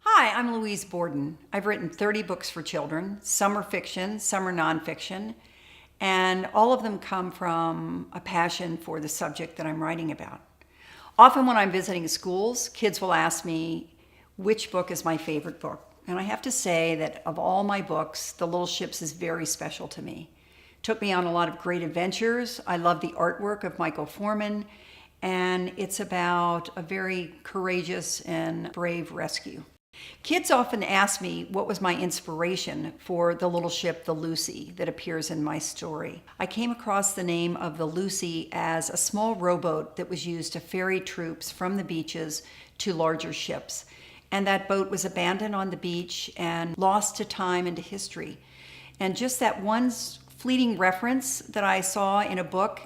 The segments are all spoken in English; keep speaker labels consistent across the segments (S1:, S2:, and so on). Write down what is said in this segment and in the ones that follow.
S1: Hi, I'm Louise Borden. I've written 30 books for children. Some are fiction, some are nonfiction, and all of them come from a passion for the subject that I'm writing about. Often when I'm visiting schools, kids will ask me which book is my favorite book. And I have to say that of all my books, The Little Ships is very special to me. It took me on a lot of great adventures. I love the artwork of Michael Forman, and it's about a very courageous and brave rescue. Kids often ask me what was my inspiration for the little ship, the Lucy, that appears in my story. I came across the name of the Lucy as a small rowboat that was used to ferry troops from the beaches to larger ships. And that boat was abandoned on the beach and lost to time and to history. And just that one fleeting reference that I saw in a book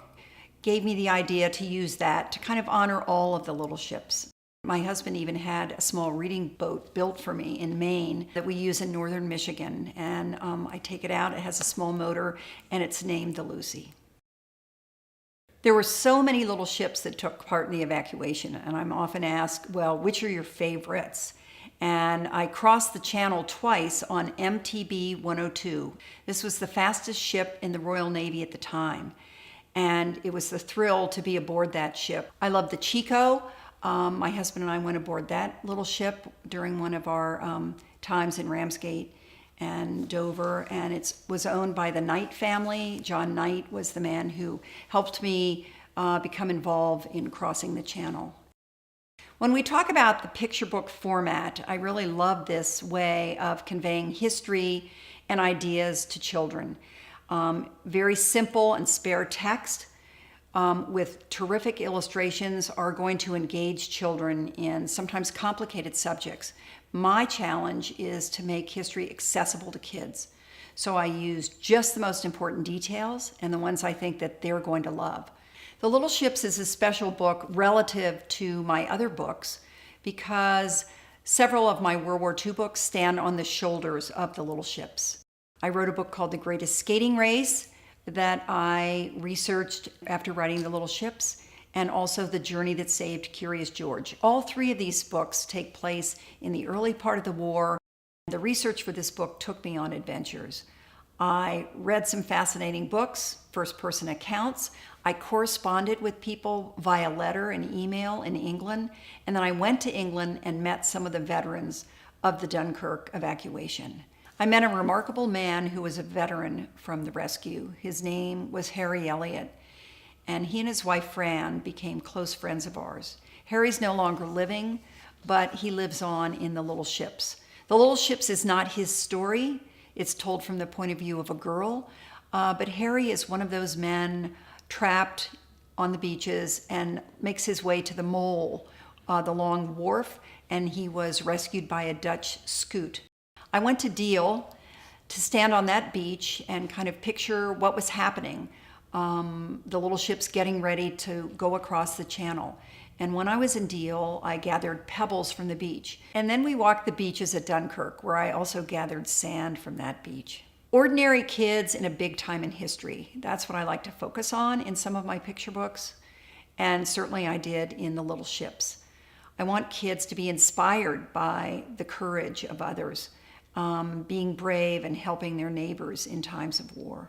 S1: gave me the idea to use that to kind of honor all of the little ships. My husband even had a small reading boat built for me in Maine that we use in northern Michigan. And I take it out, it has a small motor, and it's named the Lucy. There were so many little ships that took part in the evacuation, and I'm often asked, well, which are your favorites? And I crossed the channel twice on MTB 102. This was the fastest ship in the Royal Navy at the time, and it was the thrill to be aboard that ship. I love the Chico. My husband and I went aboard that little ship during one of our times in Ramsgate and Dover, and it was owned by the Knight family. John Knight was the man who helped me become involved in crossing the channel. When we talk about the picture book format, I really love this way of conveying history and ideas to children. Very simple and spare text, with terrific illustrations are going to engage children in sometimes complicated subjects. My challenge is to make history accessible to kids. So I use just the most important details and the ones I think that they're going to love. The Little Ships is a special book relative to my other books because several of my World War II books stand on the shoulders of the little ships. I wrote a book called The Greatest Skating Race that I researched after writing The Little Ships, and also The Journey That Saved Curious George. All three of these books take place in the early part of the war. The research for this book took me on adventures. I read some fascinating books, first-person accounts. I corresponded with people via letter and email in England, and then I went to England and met some of the veterans of the Dunkirk evacuation. I met a remarkable man who was a veteran from the rescue. His name was Harry Elliott, and he and his wife Fran became close friends of ours. Harry's no longer living, but he lives on in The Little Ships. The Little Ships is not his story. It's told from the point of view of a girl, but Harry is one of those men trapped on the beaches and makes his way to the Mole, the long wharf, and he was rescued by a Dutch scoot. I went to Deal to stand on that beach and kind of picture what was happening, the little ships getting ready to go across the channel. And when I was in Deal, I gathered pebbles from the beach. And then we walked the beaches at Dunkirk, where I also gathered sand from that beach. Ordinary kids in a big time in history. That's what I like to focus on in some of my picture books. And certainly I did in The Little Ships. I want kids to be inspired by the courage of others, being brave and helping their neighbors in times of war.